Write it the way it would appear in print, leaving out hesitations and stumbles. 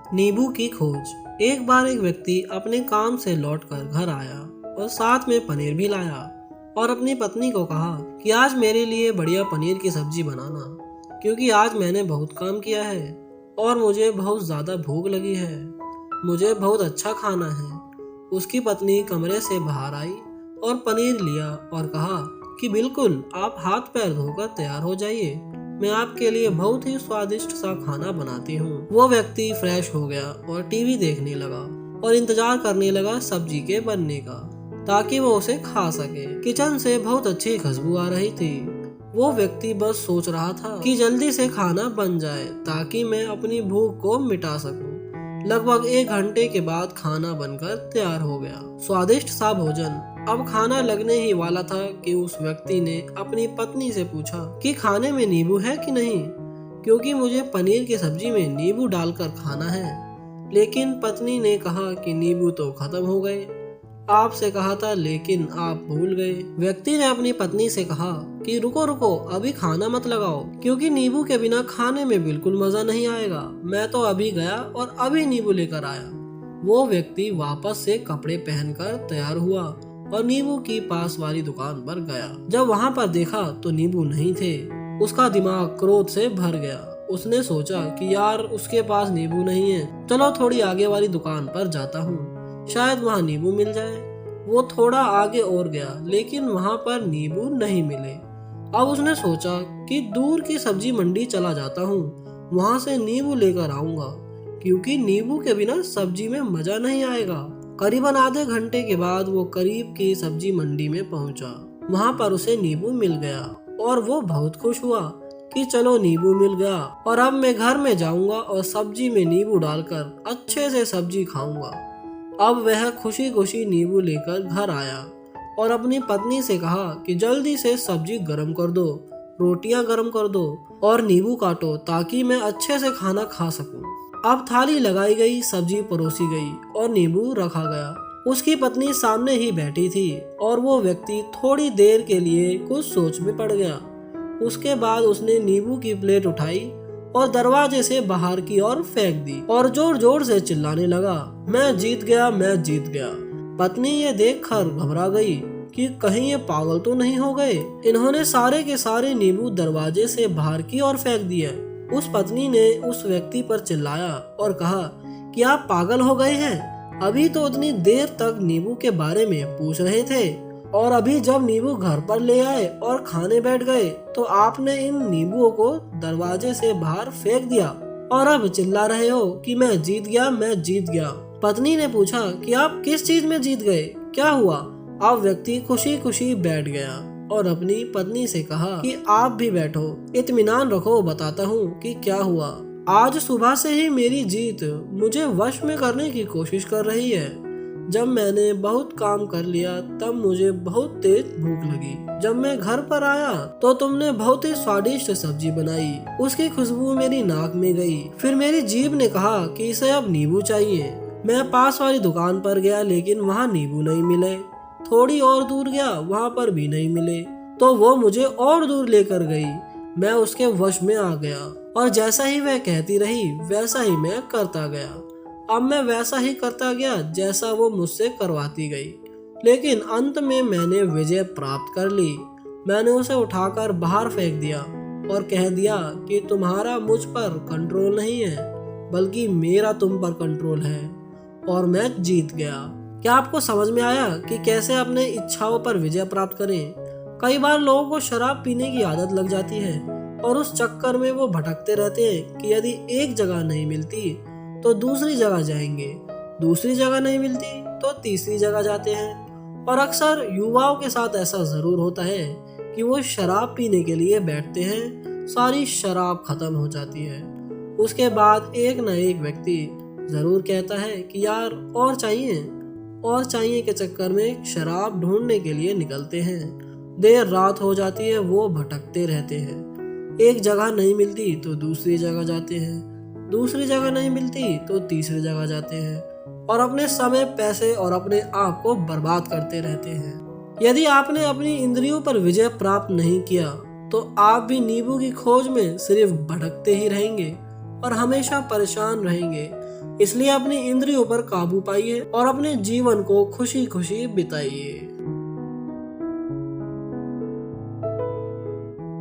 नींबू की खोज। एक बार एक व्यक्ति अपने काम से लौटकर घर आया और साथ में पनीर भी लाया और अपनी पत्नी को कहा कि आज मेरे लिए बढ़िया पनीर की सब्जी बनाना, क्योंकि आज मैंने बहुत काम किया है और मुझे बहुत ज़्यादा भूख लगी है। मुझे बहुत अच्छा खाना है। उसकी पत्नी कमरे से बाहर आई और पनीर लिया और कहा कि बिल्कुल, आप हाथ पैर धोकर तैयार हो जाइए, मैं आपके लिए बहुत ही स्वादिष्ट सा खाना बनाती हूँ। वो व्यक्ति फ्रेश हो गया और टीवी देखने लगा और इंतजार करने लगा सब्जी के बनने का, ताकि वो उसे खा सके। किचन से बहुत अच्छी खुशबू आ रही थी। वो व्यक्ति बस सोच रहा था कि जल्दी से खाना बन जाए ताकि मैं अपनी भूख को मिटा सकूं। लगभग 1 घंटे के बाद खाना बनकर तैयार हो गया। स्वादिष्ट सा भोजन। अब खाना लगने ही वाला था कि उस व्यक्ति ने अपनी पत्नी से पूछा कि खाने में नींबू है कि नहीं, क्योंकि मुझे पनीर की सब्जी में नींबू डालकर खाना है। लेकिन पत्नी ने कहा कि नींबू तो खत्म हो गए, आपसे कहा था लेकिन आप भूल गए। व्यक्ति ने अपनी पत्नी से कहा कि रुको रुको, अभी खाना मत लगाओ, क्योंकि नींबू के बिना खाने में बिल्कुल मजा नहीं आएगा। मैं तो अभी गया और अभी नींबू लेकर आया। वो व्यक्ति वापस से कपड़े पहनकर तैयार हुआ और नींबू की पास वाली दुकान पर गया। जब वहाँ पर देखा तो नींबू नहीं थे। उसका दिमाग क्रोध से भर गया। उसने सोचा कि यार, उसके पास नींबू नहीं है, चलो थोड़ी आगे वाली दुकान पर जाता हूँ, शायद वहाँ नींबू मिल जाए। वो थोड़ा आगे और गया, लेकिन वहाँ पर नींबू नहीं मिले। अब उसने सोचा कि दूर की सब्जी मंडी चला जाता हूँ, वहाँ से नींबू लेकर आऊंगा, क्योंकि नींबू के बिना सब्जी में मजा नहीं आएगा। करीबन आधे घंटे के बाद वो करीब की सब्जी मंडी में पहुंचा। वहाँ पर उसे नींबू मिल गया और वो बहुत खुश हुआ कि चलो नींबू मिल गया और अब मैं घर में जाऊंगा और सब्जी में नींबू डालकर अच्छे से सब्जी खाऊंगा। अब वह खुशी खुशी नींबू लेकर घर आया और अपनी पत्नी से कहा कि जल्दी से सब्जी गर्म कर दो, रोटियां गर्म कर दो और नींबू काटो ताकि मैं अच्छे से खाना खा सकूं। अब थाली लगाई गई, सब्जी परोसी गई और नींबू रखा गया। उसकी पत्नी सामने ही बैठी थी और वो व्यक्ति थोड़ी देर के लिए कुछ सोच में पड़ गया। उसके बाद उसने नींबू की प्लेट उठाई और दरवाजे से बाहर की ओर फेंक दी और जोर जोर से चिल्लाने लगा, मैं जीत गया, मैं जीत गया। पत्नी ये देखकर घबरा गई कि कहीं ये पागल तो नहीं हो गए, इन्होंने सारे के सारे नींबू दरवाजे से बाहर की ओर फेंक दिए। उस पत्नी ने उस व्यक्ति पर चिल्लाया और कहा कि आप पागल हो गए हैं, अभी तो उतनी देर तक नींबू के बारे में पूछ रहे थे और अभी जब नींबू घर पर ले आए और खाने बैठ गए तो आपने इन नींबुओं को दरवाजे से बाहर फेंक दिया और अब चिल्ला रहे हो कि मैं जीत गया, मैं जीत गया। पत्नी ने पूछा कि आप किस चीज में जीत गए, क्या हुआ? अब व्यक्ति खुशी खुशी बैठ गया और अपनी पत्नी से कहा कि आप भी बैठो, इत्मीनान रखो, बताता हूँ कि क्या हुआ। आज सुबह से ही मेरी जीत मुझे वश में करने की कोशिश कर रही है। जब मैंने बहुत काम कर लिया तब मुझे बहुत तेज भूख लगी। जब मैं घर पर आया तो तुमने बहुत ही स्वादिष्ट सब्जी बनाई, उसकी खुशबू मेरी नाक में गई। फिर मेरी जीभ ने कहा कि इसे अब नींबू चाहिए। मैं पास वाली दुकान पर गया, लेकिन वहाँ नींबू नहीं मिले। थोड़ी और दूर गया, वहाँ पर भी नहीं मिले, तो वो मुझे और दूर लेकर गई। मैं उसके वश में आ गया और जैसा ही वह कहती रही वैसा ही मैं करता गया। अब मैं वैसा ही करता गया जैसा वो मुझसे करवाती गई, लेकिन अंत में मैंने विजय प्राप्त कर ली। मैंने उसे उठाकर बाहर फेंक दिया और कह दिया कि तुम्हारा मुझ पर कंट्रोल नहीं है, बल्कि मेरा तुम पर कंट्रोल है, और मैं जीत गया। क्या आपको समझ में आया कि कैसे अपने इच्छाओं पर विजय प्राप्त करें? कई बार लोगों को शराब पीने की आदत लग जाती है और उस चक्कर में वो भटकते रहते हैं कि यदि एक जगह नहीं मिलती तो दूसरी जगह जाएंगे, दूसरी जगह नहीं मिलती तो तीसरी जगह जाते हैं। और अक्सर युवाओं के साथ ऐसा जरूर होता है कि वो शराब पीने के लिए बैठते हैं, सारी शराब खत्म हो जाती है। उसके बाद एक न एक व्यक्ति जरूर कहता है कि यार और चाहिए, और चाहिए के चक्कर में शराब ढूंढने के लिए निकलते हैं। देर रात हो जाती है, वो भटकते रहते हैं। एक जगह नहीं मिलती तो दूसरी जगह जाते हैं, दूसरी जगह नहीं मिलती तो तीसरी जगह जाते हैं और अपने समय, पैसे और अपने आप को बर्बाद करते रहते हैं। यदि आपने अपनी इंद्रियों पर विजय प्राप्त नहीं किया तो आप भी नींबू की खोज में सिर्फ भटकते ही रहेंगे और हमेशा परेशान रहेंगे। इसलिए अपनी इंद्रियों पर काबू पाइए और अपने जीवन को खुशी खुशी बिताइए।